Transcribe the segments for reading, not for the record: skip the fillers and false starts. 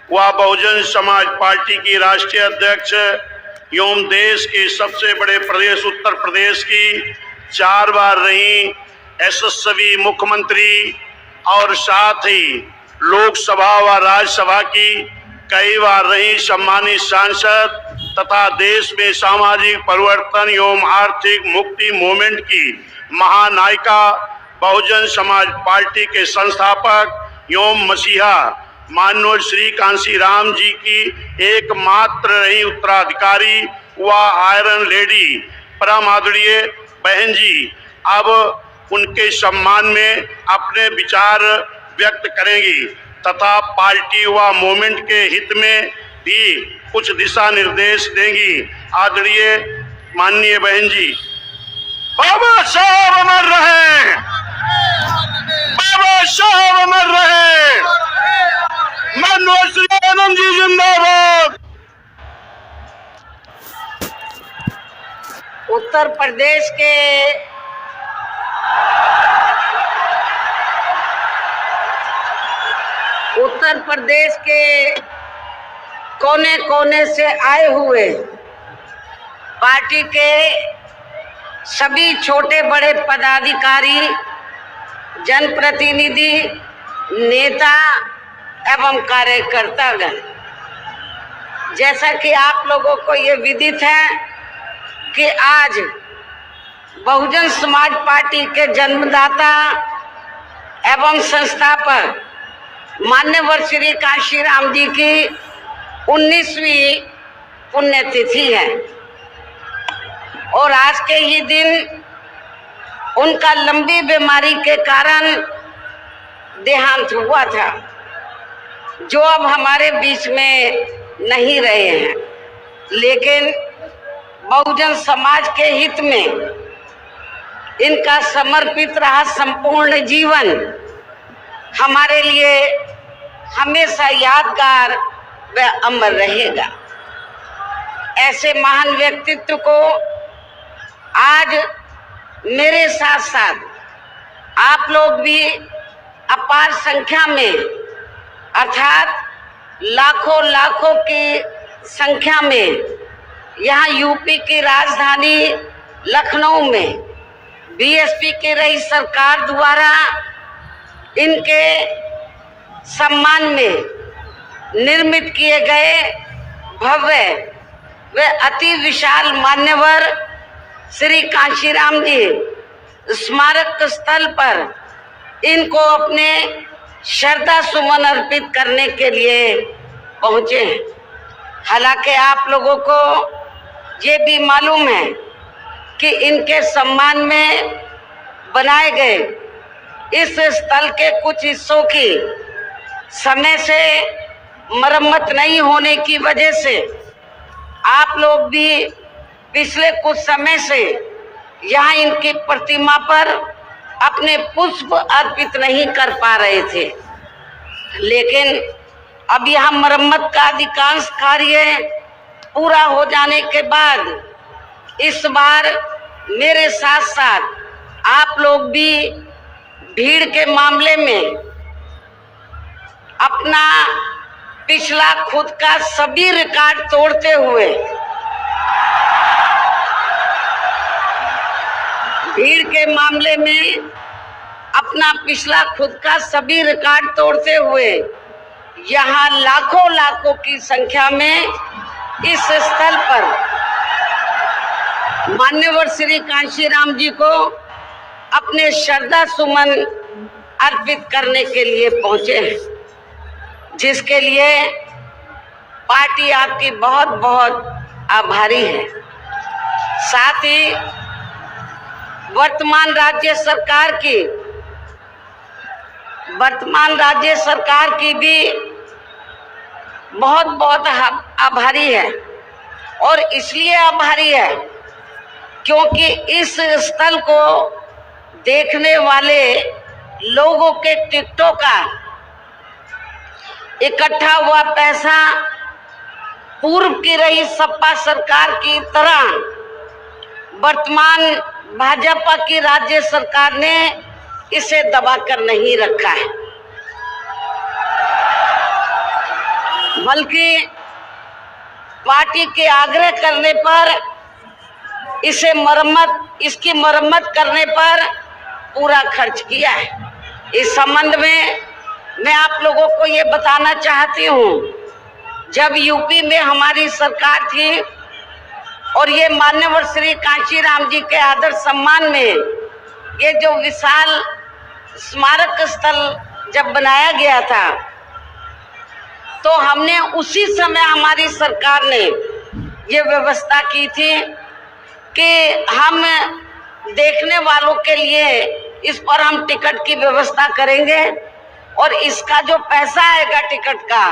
वह बहुजन समाज पार्टी की राष्ट्रीय अध्यक्ष एवं देश के सबसे बड़े प्रदेश उत्तर प्रदेश की 4 बार रही यशस्वी मुख्यमंत्री और साथ ही लोकसभा व राज्यसभा की कई बार रही सम्मानित सांसद तथा देश में सामाजिक परिवर्तन एवं आर्थिक मुक्ति मूवमेंट की महानायिका, बहुजन समाज पार्टी के संस्थापक एवं मसीहा माननीय श्री कांशीराम जी की एकमात्र रही उत्तराधिकारी व आयरन लेडी परम आदरणीय बहन जी अब उनके सम्मान में अपने विचार व्यक्त करेंगी तथा पार्टी व मूवमेंट के हित में भी कुछ दिशा निर्देश देंगी। आदरणीय माननीय बहन जी। बाबा साहब अमर रहे, बाबा साहब अमर रहे, माननीय श्री आनंद जी जिंदाबाद। उत्तर प्रदेश के कोने कोने से आए हुए पार्टी के सभी छोटे बड़े पदाधिकारी, जनप्रतिनिधि, नेता एवं कार्यकर्तागण, जैसा कि आप लोगों को ये विदित है कि आज बहुजन समाज पार्टी के जन्मदाता एवं संस्थापक मान्यवर श्री कांशीराम जी की 19वीं पुण्यतिथि है और आज के ही दिन उनका लंबी बीमारी के कारण देहांत हुआ था, जो अब हमारे बीच में नहीं रहे हैं। लेकिन बहुजन समाज के हित में इनका समर्पित रहा संपूर्ण जीवन हमारे लिए हमेशा यादगार व अमर रहेगा। ऐसे महान व्यक्तित्व को आज मेरे साथ साथ आप लोग भी अपार संख्या में अर्थात लाखों लाखों की संख्या में यहाँ यूपी की राजधानी लखनऊ में बीएसपी की रही सरकार द्वारा इनके सम्मान में निर्मित किए गए भव्य व अति विशाल मान्यवर श्री कांशीराम जी स्मारक स्थल पर इनको अपने श्रद्धा सुमन अर्पित करने के लिए पहुँचे हैं। हालांकि आप लोगों को ये भी मालूम है कि इनके सम्मान में बनाए गए इस स्थल के कुछ हिस्सों की समय से मरम्मत नहीं होने की वजह से आप लोग भी पिछले कुछ समय से यहाँ इनकी प्रतिमा पर अपने पुष्प अर्पित नहीं कर पा रहे थे। लेकिन अब यहाँ मरम्मत का अधिकांश कार्य पूरा हो जाने के बाद इस बार मेरे साथ साथ आप लोग भी भीड़ के मामले में अपना पिछला खुद का सभी रिकॉर्ड तोड़ते हुए अपना पिछला खुद का सभी रिकॉर्ड तोड़ते हुए यहाँ लाखों लाखों की संख्या में इस स्थल पर मान्यवर श्री कांशीराम जी को अपने श्रद्धा सुमन अर्पित करने के लिए पहुंचे हैं, जिसके लिए पार्टी आपकी बहुत बहुत आभारी है। साथ ही वर्तमान राज्य सरकार की भी बहुत बहुत आभारी है और इसलिए आभारी है क्योंकि इस स्थल को देखने वाले लोगों के टिकटों का इकट्ठा हुआ पैसा पूर्व की रही सपा सरकार की तरह वर्तमान भाजपा की राज्य सरकार ने इसे दबाकर नहीं रखा है। बल्कि पार्टी के आग्रह करने पर इसकी मरम्मत करने पर पूरा खर्च किया है। इस संबंध में मैं आप लोगों को ये बताना चाहती हूँ, जब यूपी में हमारी सरकार थी और ये माननीय श्री कांशीराम जी के आदर सम्मान में ये जो विशाल स्मारक स्थल जब बनाया गया था, तो हमने उसी समय हमारी सरकार ने ये व्यवस्था की थी कि हम देखने वालों के लिए इस पर हम टिकट की व्यवस्था करेंगे और इसका जो पैसा आएगा टिकट का,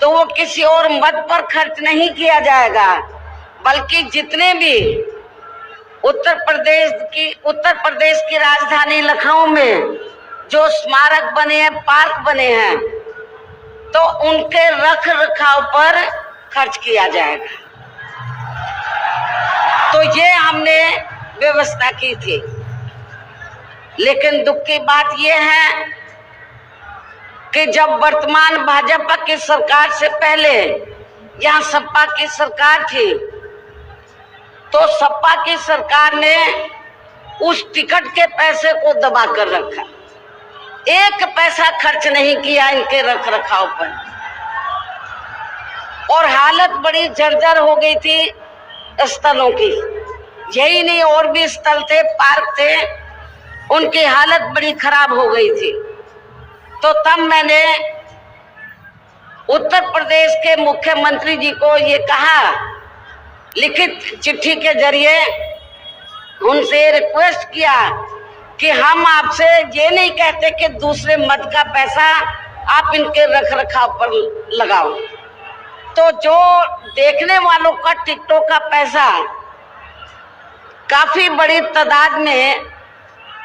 तो वो किसी और मद पर खर्च नहीं किया जाएगा, बल्कि जितने भी उत्तर प्रदेश की राजधानी लखनऊ में जो स्मारक बने हैं, पार्क बने हैं, तो उनके रख रखाव पर खर्च किया जाएगा। तो ये हमने व्यवस्था की थी। लेकिन दुख की बात यह है कि जब वर्तमान भाजपा की सरकार से पहले यहाँ सपा की सरकार थी, तो सपा की सरकार ने उस टिकट के पैसे को दबा कर रखा, एक पैसा खर्च नहीं किया इनके रख रखाव पर, और हालत बड़ी जर्जर हो गई थी स्थलों की। यही नहीं, और भी स्थल थे, पार्क थे, उनकी हालत बड़ी खराब हो गई थी। तो तब मैंने उत्तर प्रदेश के मुख्यमंत्री जी को ये कहा, लिखित चिट्ठी के जरिए उनसे रिक्वेस्ट किया कि हम आपसे ये नहीं कहते कि दूसरे मद का पैसा आप इनके रख रखाव पर लगाओ, तो जो देखने वालों का टिकटों का पैसा काफी बड़ी तादाद में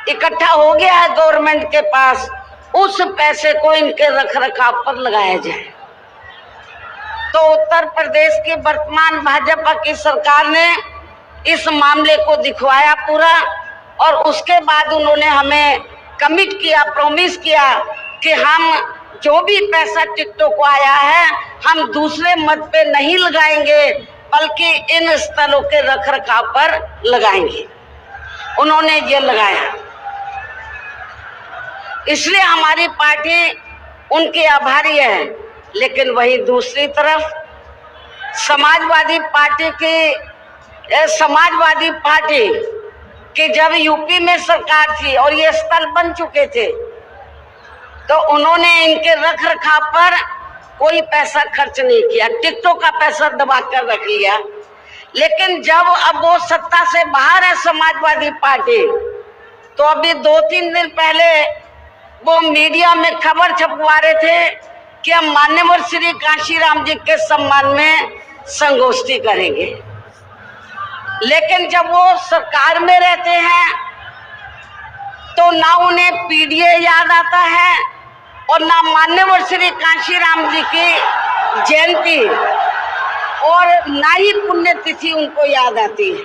इकट्ठा हो गया है गवर्नमेंट के पास, उस पैसे को इनके रख रखाव पर लगाया जाए। तो उत्तर प्रदेश की वर्तमान भाजपा की सरकार ने इस मामले को दिखवाया पूरा, और उसके बाद उन्होंने हमें कमिट किया, प्रॉमिस किया कि हम जो भी पैसा टिकटों को आया है हम दूसरे मद पे नहीं लगाएंगे, बल्कि इन स्थलों के रख रखाव पर लगाएंगे। उन्होंने ये लगाया, इसलिए हमारी पार्टी उनकी आभारी है। लेकिन वहीं दूसरी तरफ समाजवादी पार्टी की जब यूपी में सरकार थी और ये स्थल बन चुके थे, तो उन्होंने इनके रख रखाव पर कोई पैसा खर्च नहीं किया, टिकटों का पैसा दबा कर रख लिया। लेकिन जब अब वो सत्ता से बाहर है समाजवादी पार्टी, तो अभी 2-3 दिन पहले वो मीडिया में खबर छपवा रहे थे कि हम माननीय श्री कांशीराम जी के सम्मान में संगोष्ठी करेंगे। लेकिन जब वो सरकार में रहते हैं तो ना उन्हें पीडीए याद आता है और ना माननीय श्री कांशीराम जी की जयंती और ना ही पुण्यतिथि उनको याद आती है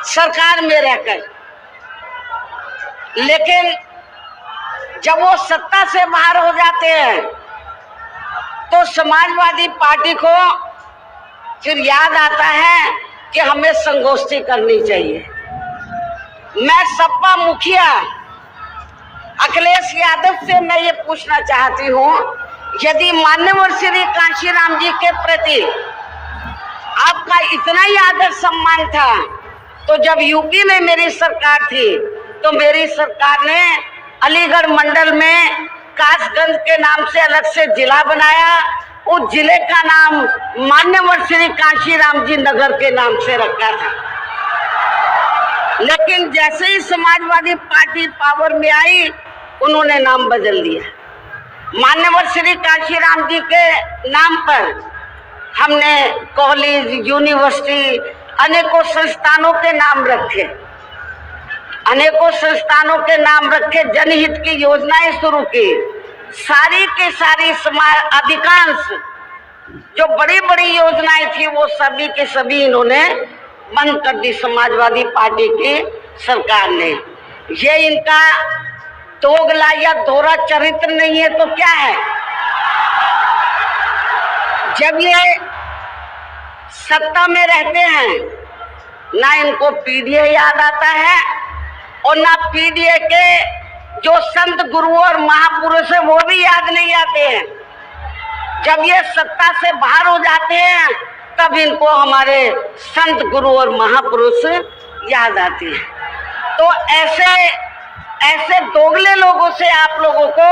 सरकार में रहकर। लेकिन जब वो सत्ता से बाहर हो जाते हैं तो समाजवादी पार्टी को फिर याद आता है कि हमें संगोष्ठी करनी चाहिए। मैं सपा मुखिया अखिलेश यादव से मैं ये पूछना चाहती हूँ, यदि माननीय श्री कांशीराम जी के प्रति आपका इतना ही आदर सम्मान था, तो जब यूपी में मेरी सरकार थी तो मेरी सरकार ने अलीगढ़ मंडल में कासगंज के नाम से अलग से जिला बनाया, उस जिले का नाम माननीय श्री कांशीराम जी नगर के नाम से रखा था। लेकिन जैसे ही समाजवादी पार्टी पावर में आई, उन्होंने नाम बदल दिया। माननीय श्री कांशीराम जी के नाम पर हमने कॉलेज, यूनिवर्सिटी, अनेकों संस्थानों के नाम रखे, अनेकों संस्थानों के नाम रखे, जनहित की योजनाएं शुरू की। सारी के सारी अधिकांश जो बड़ी बड़ी योजनाएं थी वो सभी के सभी इन्होंने बंद कर दी समाजवादी पार्टी की सरकार ने। ये इनका दोगला या दोहरा चरित्र नहीं है तो क्या है? जब ये सत्ता में रहते हैं ना इनको पीडीए याद आता है और ना पीडीए के जो संत गुरु और महापुरुष है वो भी याद नहीं आते हैं। जब ये सत्ता से बाहर हो जाते हैं तब इनको हमारे संत गुरु और महापुरुष याद आते हैं। तो ऐसे दोगले लोगों से आप लोगों को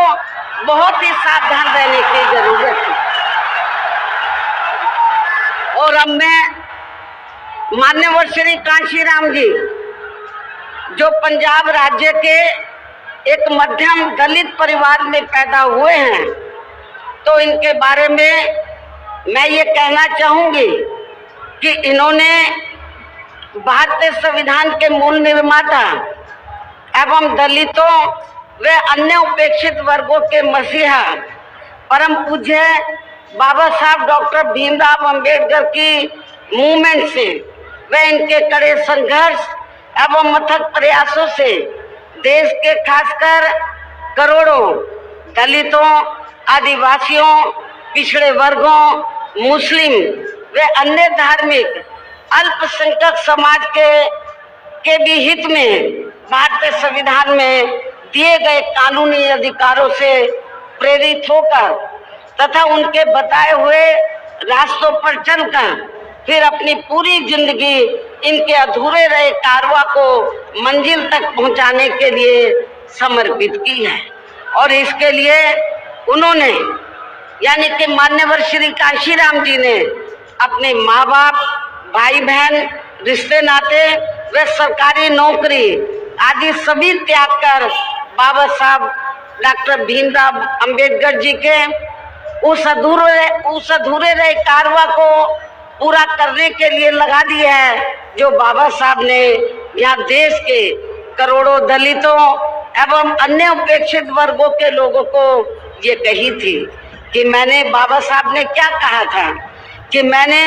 बहुत ही सावधान रहने की जरूरत है। और अब मैं माननीय श्री कांशीराम जी जो पंजाब राज्य के एक मध्यम दलित परिवार में पैदा हुए हैं, तो इनके बारे में मैं ये कहना चाहूंगी कि इन्होंने भारतीय संविधान के मूल निर्माता एवं दलितों व अन्य उपेक्षित वर्गों के मसीहा परम पूज्य बाबा साहब डॉक्टर भीमराव अंबेडकर की मूवमेंट से व इनके कड़े संघर्ष एवं अथक प्रयासों से देश के खासकर करोड़ों दलितों, आदिवासियों, पिछड़े वर्गों, मुस्लिम व अन्य धार्मिक अल्पसंख्यक समाज के भी हित में भारतीय संविधान में दिए गए कानूनी अधिकारों से प्रेरित होकर तथा उनके बताए हुए रास्तों पर चलकर फिर अपनी पूरी जिंदगी इनके अधूरे रहे कारवां को मंजिल तक पहुंचाने के लिए समर्पित की है। और इसके लिए उन्होंने यानी कि मान्यवर श्री कांशीराम जी ने अपने माँ बाप, भाई बहन, रिश्ते नाते व सरकारी नौकरी आदि सभी त्याग कर बाबा साहब डॉक्टर भीमराव अंबेडकर जी के उस अधूरे रहे कारवां को पूरा करने के लिए लगा दिया है, जो बाबा साहब ने यहाँ देश के करोड़ों दलितों एवं अन्य उपेक्षित वर्गों के लोगों को ये कही थी कि मैंने, बाबा साहब ने क्या कहा था कि मैंने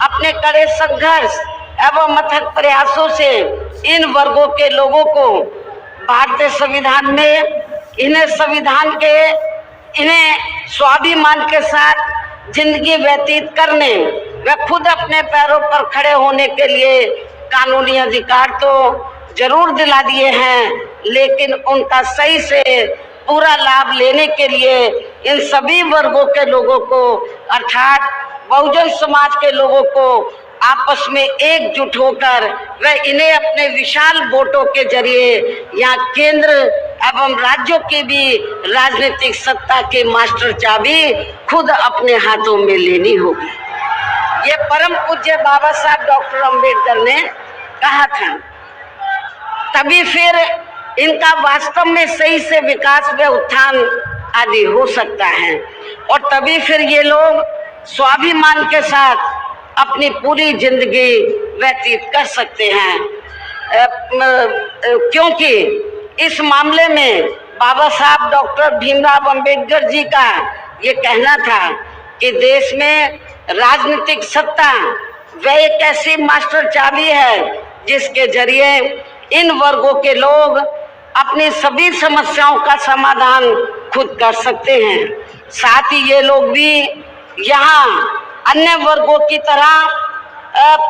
अपने कड़े संघर्ष एवं अथक प्रयासों से इन वर्गों के लोगों को भारतीय संविधान में इन्हें स्वाभिमान के साथ जिंदगी व्यतीत करने व खुद अपने पैरों पर खड़े होने के लिए कानूनी अधिकार तो जरूर दिला दिए हैं, लेकिन उनका सही से पूरा लाभ लेने के लिए इन सभी वर्गों के लोगों को अर्थात बहुजन समाज के लोगों को आपस में एकजुट होकर व इन्हें अपने विशाल वोटों के जरिए यहाँ केंद्र एवं राज्यों की भी राजनीतिक सत्ता के मास्टर चाबी खुद अपने हाथों में लेनी होगी। ये परम पूज्य बाबा साहब डॉक्टर अंबेडकर ने कहा था, तभी फिर इनका वास्तव में सही से विकास व उत्थान आदि हो सकता है और तभी फिर ये लोग स्वाभिमान के साथ अपनी पूरी जिंदगी व्यतीत कर सकते हैं। क्योंकि इस मामले में बाबा साहब डॉक्टर भीमराव अंबेडकर जी का ये कहना था कि देश में राजनीतिक सत्ता वह एक ऐसी मास्टर चाबी है जिसके जरिए इन वर्गों के लोग अपनी सभी समस्याओं का समाधान खुद कर सकते हैं। साथ ही ये लोग भी यहाँ अन्य वर्गों की तरह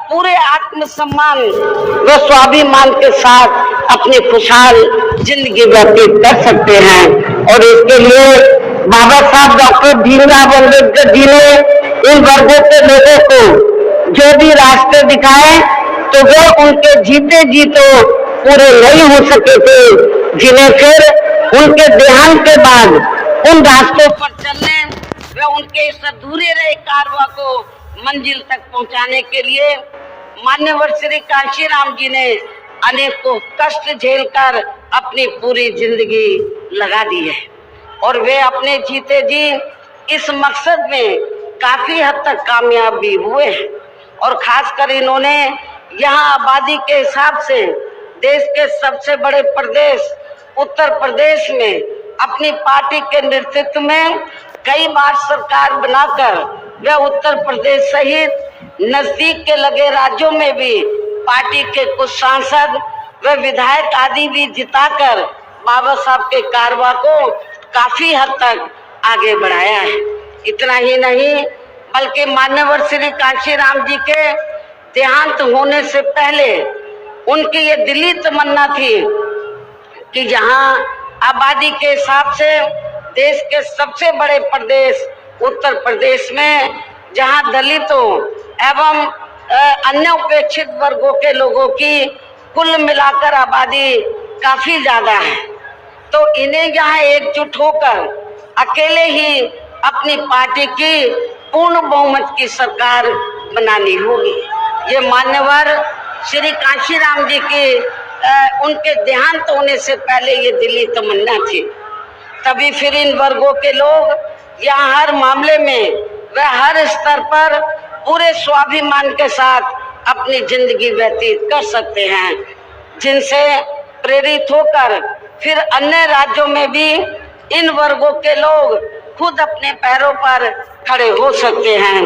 पूरे आत्मसम्मान व स्वाभिमान के साथ अपनी खुशहाल जिंदगी व्यतीत कर सकते हैं। और इसके लिए बाबा साहब डॉक्टर भीमराव अंबेडकर जी ने इन वर्गों के लोगों को जो भी रास्ते दिखाए तो वो उनके जीते जी तो पूरे नहीं हो सके थे, जिन्हें फिर उनके देहांत के बाद उन रास्तों पर चलने व उनके इस अधूरे रहे कारवां को मंजिल तक पहुंचाने के लिए मान्यवर श्री कांशीराम जी ने अनेकों कष्ट झेलकर अपनी पूरी जिंदगी लगा दी है और वे अपने जीते जी इस मकसद में काफी हद तक कामयाब भी हुए हैं। और खासकर इन्होंने यहाँ आबादी के हिसाब से देश के सबसे बड़े प्रदेश उत्तर प्रदेश में अपनी पार्टी के नेतृत्व में कई बार सरकार बनाकर वे उत्तर प्रदेश सहित नजदीक के लगे राज्यों में भी पार्टी के कुछ सांसद व विधायक आदि भी जिताकर बाबा साहब के कारवां को काफी हद तक आगे बढ़ाया है। इतना ही नहीं, बल्कि मान्यवर श्री कांशीराम जी के देहांत होने से पहले उनकी ये दिली तमन्ना थी कि जहां आबादी के हिसाब से देश के सबसे बड़े प्रदेश उत्तर प्रदेश में, जहां दलितों एवं अन्य उपेक्षित वर्गों के लोगों की कुल मिलाकर आबादी काफी ज्यादा है, तो इन्हें यहाँ एकजुट होकर अकेले ही अपनी पार्टी की पूर्ण बहुमत की सरकार बनानी होगी। ये मान्यवर श्री कांशीराम जी की उनके देहांत होने से पहले ये दिली तमन्ना थी। तभी फिर इन वर्गों के लोग यहाँ हर मामले में वह हर स्तर पर पूरे स्वाभिमान के साथ अपनी जिंदगी व्यतीत कर सकते हैं, जिनसे प्रेरित होकर फिर अन्य राज्यों में भी इन वर्गों के लोग खुद अपने पैरों पर खड़े हो सकते हैं।